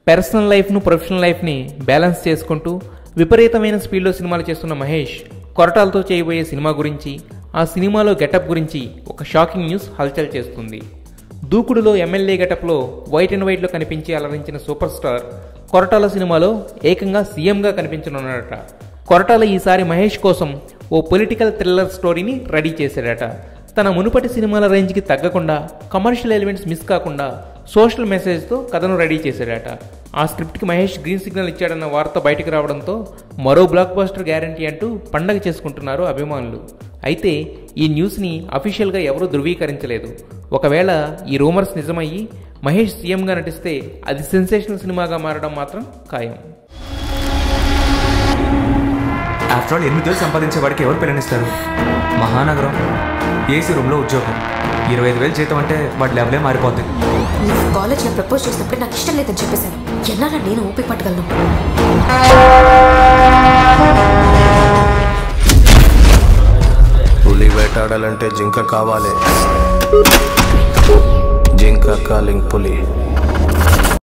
Personal లైఫ్ను professional లైఫ్ని balance చేసుకుంటూ విపరీతమైన స్పీడ్లో సినిమాలు చేస్తున్న మహేష్ కొరటాలతో చేయబోయే సినిమా గురించి, ఆ సినిమాలో గెటప్ గురించి ఒక షాకింగ్ న్యూస్ హల్చల్ చేస్తుంది. దూకుడులో ఎమ్మెల్యే గెటప్లో వైట్ అండ్ వైట్లో కనిపించి అలరించిన సూపర్ స్టార్ కొరటాల సినిమాలో ఏకంగా సీఎంగా కనిపించనున్నాడట. కొరటాల ఈసారి మహేష్ కోసం ఓ పొలిటికల్ థ్రిల్లర్ స్టోరీని రెడీ చేశాడట. తన మునుపటి సినిమాల రేంజ్కి తగ్గకుండా, కమర్షియల్ ఎలిమెంట్స్ మిస్ కాకుండా సోషల్ మెసేజ్తో కథను రెడీ చేశాడట. ఆ స్క్రిప్ట్కి మహేష్ గ్రీన్ సిగ్నల్ ఇచ్చాడన్న వార్త బయటకు రావడంతో మరో బ్లాక్ బస్టర్ గ్యారంటీ అంటూ పండగ చేసుకుంటున్నారు అభిమానులు. అయితే ఈ న్యూస్ని అఫీషియల్గా ఎవరూ ధృవీకరించలేదు. ఒకవేళ ఈ రూమర్స్ నిజమయ్యి మహేష్ సీఎంగా నటిస్తే అది సెన్సేషనల్ సినిమాగా మారడం మాత్రం ఖాయం. ఆఫ్టర్ ఆల్ 8 వేలు సంపాదించే వాడికి ఎవరు పిల్లనిస్తారు? మహానగరం, ఏసీ రూమ్లో ఉద్యోగం, 25,000 జీతం అంటే వాడి లెవెలే మారిపోద్ది. కాలేజ్లో ప్రపోజ్ చేసినప్పుడు నాకు ఇష్టం లేదని చెప్పేశాను. ఎన్నారా నేను ఓపిక పట్టగలను? పులి వేటాడాలంటే జింక కావాలి. జింక కాలింగ్ పులి.